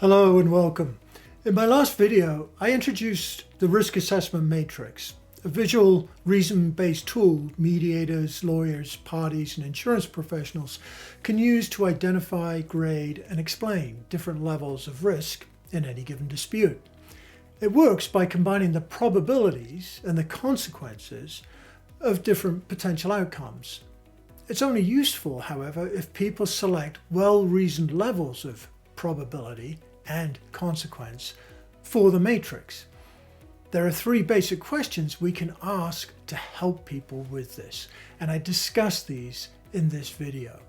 Hello and welcome. In my last video, I introduced the risk assessment matrix, a visual reason-based tool mediators, lawyers, parties, and insurance professionals can use to identify, grade, and explain different levels of risk in any given dispute. It works by combining the probabilities and the consequences of different potential outcomes. It's only useful, however, if people select well-reasoned levels of probability and consequence for the matrix. There are three basic questions we can ask to help people with this, and I discuss these in this video.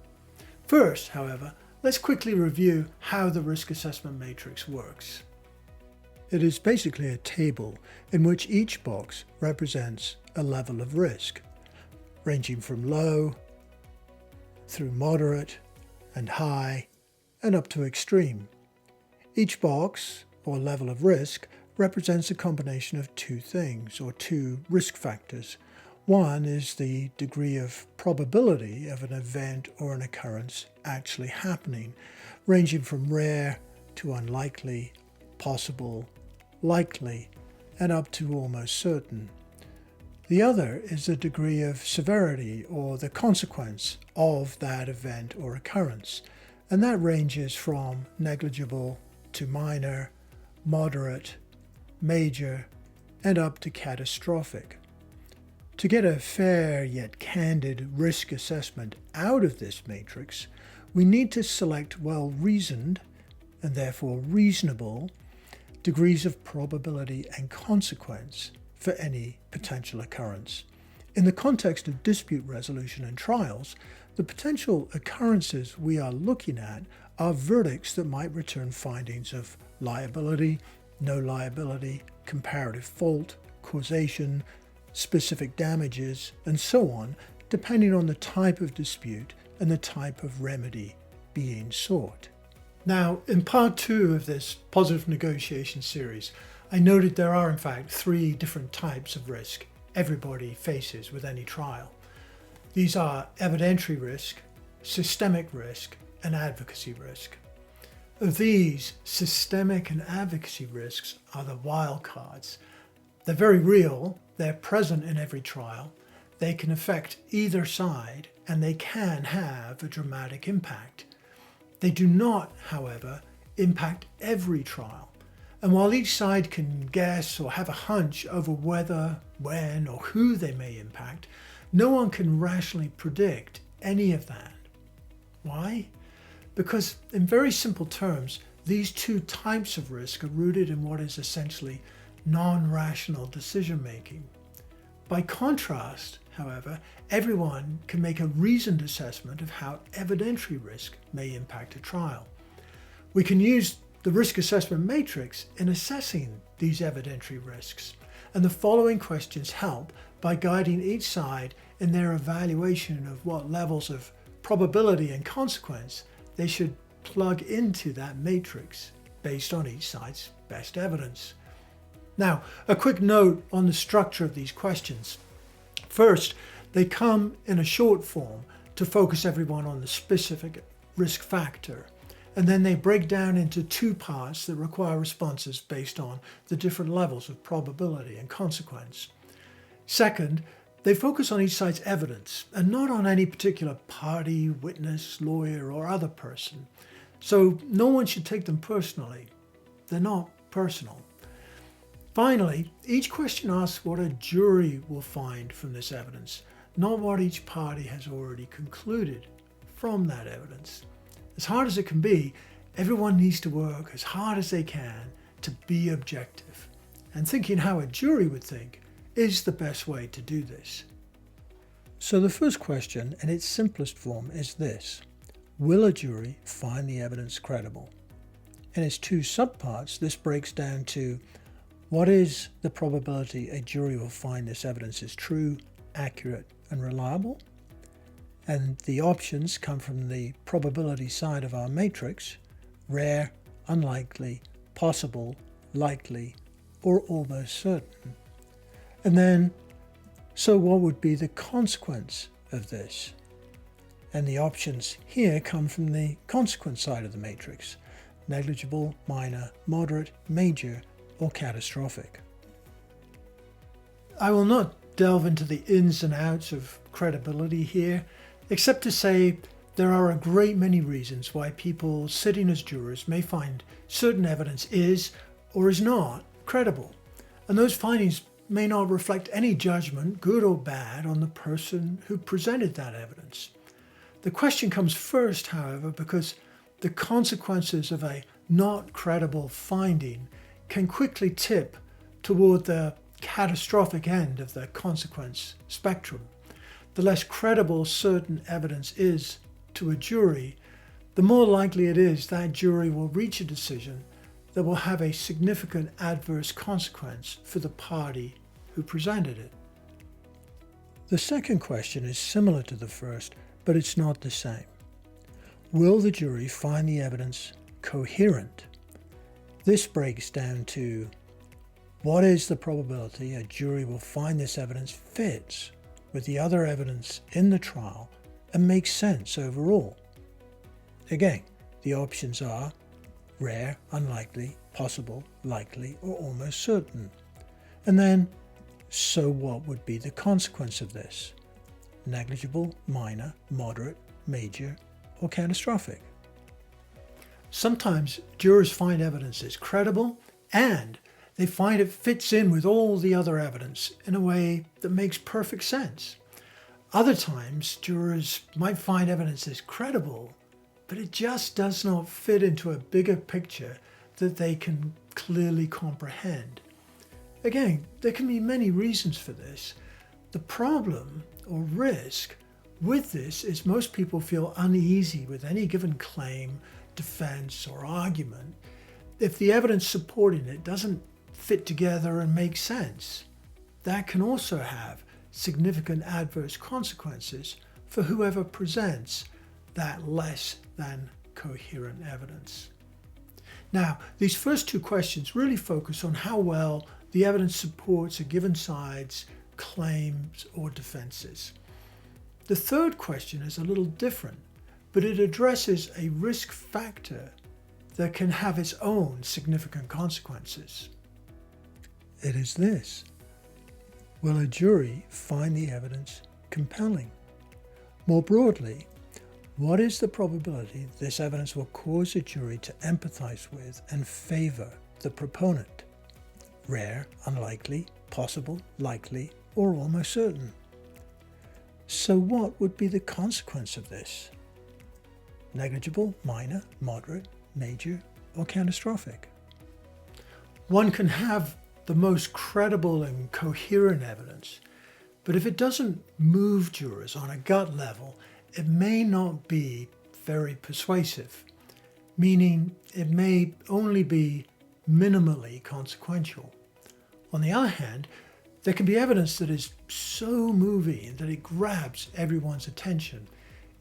First, however, let's quickly review how the risk assessment matrix works. It is basically a table in which each box represents a level of risk, ranging from low through moderate and high and up to extreme. Each box, or level of risk, represents a combination of two things, or two risk factors. One is the degree of probability of an event or an occurrence actually happening, ranging from rare to unlikely, possible, likely, and up to almost certain. The other is the degree of severity, or the consequence of that event or occurrence, and that ranges from negligible to minor, moderate, major, and up to catastrophic. To get a fair yet candid risk assessment out of this matrix, we need to select well-reasoned, and therefore reasonable, degrees of probability and consequence for any potential occurrence. In the context of dispute resolution and trials, the potential occurrences we are looking at are verdicts that might return findings of liability, no liability, comparative fault, causation, specific damages, and so on, depending on the type of dispute and the type of remedy being sought. Now, in part 2 of this positive negotiation series, I noted there are in fact 3 different types of risk everybody faces with any trial. These are evidentiary risk, systemic risk, and advocacy risk. Of these, systemic and advocacy risks are the wild cards. They're very real, they're present in every trial, they can affect either side, and they can have a dramatic impact. They do not, however, impact every trial. And while each side can guess or have a hunch over whether, when, or who they may impact, no one can rationally predict any of that. Why? Because in very simple terms, these two types of risk are rooted in what is essentially non-rational decision-making. By contrast, however, everyone can make a reasoned assessment of how evidentiary risk may impact a trial. We can use the risk assessment matrix in assessing these evidentiary risks, and the following questions help by guiding each side in their evaluation of what levels of probability and consequence they should plug into that matrix based on each side's best evidence. Now, a quick note on the structure of these questions. First, they come in a short form to focus everyone on the specific risk factor, and then they break down into 2 parts that require responses based on the different levels of probability and consequence. Second, they focus on each side's evidence and not on any particular party, witness, lawyer, or other person. So no one should take them personally. They're not personal. Finally, each question asks what a jury will find from this evidence, not what each party has already concluded from that evidence. As hard as it can be, everyone needs to work as hard as they can to be objective, and thinking how a jury would think is the best way to do this. So the first question, in its simplest form, is this: will a jury find the evidence credible? In its 2 subparts, this breaks down to what is the probability a jury will find this evidence is true, accurate, and reliable? And the options come from the probability side of our matrix: rare, unlikely, possible, likely, or almost certain. And then, so what would be the consequence of this? And the options here come from the consequence side of the matrix: negligible, minor, moderate, major, or catastrophic. I will not delve into the ins and outs of credibility here, except to say there are a great many reasons why people sitting as jurors may find certain evidence is or is not credible, and those findings may not reflect any judgment, good or bad, on the person who presented that evidence. The question comes first, however, because the consequences of a not credible finding can quickly tip toward the catastrophic end of the consequence spectrum. The less credible certain evidence is to a jury, the more likely it is that jury will reach a decision that will have a significant adverse consequence for the party who presented it. The second question is similar to the first, but it's not the same. Will the jury find the evidence coherent? This breaks down to what is the probability a jury will find this evidence fits with the other evidence in the trial and makes sense overall. Again, the options are rare, unlikely, possible, likely, or almost certain. And then, so what would be the consequence of this? Negligible, minor, moderate, major, or catastrophic? Sometimes jurors find evidence is credible and they find it fits in with all the other evidence in a way that makes perfect sense. Other times, jurors might find evidence is credible, but it just does not fit into a bigger picture that they can clearly comprehend. Again, there can be many reasons for this. The problem or risk with this is most people feel uneasy with any given claim, defense, or argument if the evidence supporting it doesn't fit together and make sense. That can also have significant adverse consequences for whoever presents that less than coherent evidence. Now, these first two questions really focus on how well the evidence supports a given side's claims or defenses. The third question is a little different, but it addresses a risk factor that can have its own significant consequences. It is this: will a jury find the evidence compelling? More broadly, what is the probability this evidence will cause a jury to empathize with and favor the proponent? Rare, unlikely, possible, likely, or almost certain. So what would be the consequence of this? Negligible, minor, moderate, major, or catastrophic? One can have the most credible and coherent evidence, but if it doesn't move jurors on a gut level, it may not be very persuasive, meaning it may only be minimally consequential. On the other hand, there can be evidence that is so moving that it grabs everyone's attention,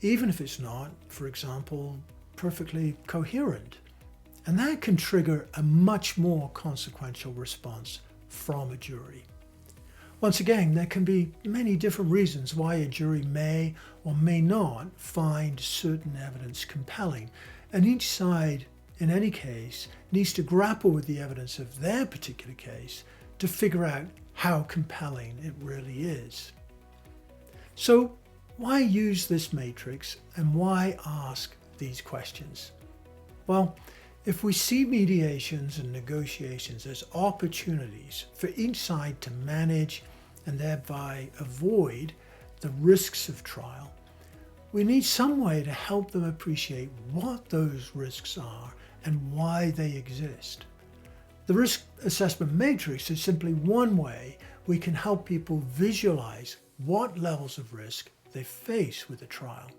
even if it's not, for example, perfectly coherent. And that can trigger a much more consequential response from a jury. Once again, there can be many different reasons why a jury may or may not find certain evidence compelling, and each side, in any case, needs to grapple with the evidence of their particular case to figure out how compelling it really is. So, why use this matrix and why ask these questions? Well, if we see mediations and negotiations as opportunities for each side to manage and thereby avoid the risks of trial, we need some way to help them appreciate what those risks are and why they exist. The risk assessment matrix is simply one way we can help people visualize what levels of risk they face with a trial.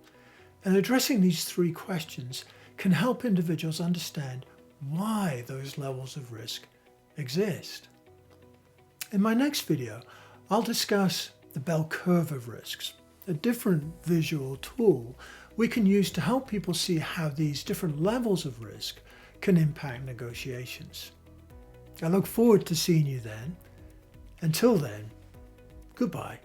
And addressing these three questions can help individuals understand why those levels of risk exist. In my next video, I'll discuss the bell curve of risks, a different visual tool we can use to help people see how these different levels of risk can impact negotiations. I look forward to seeing you then. Until then, goodbye.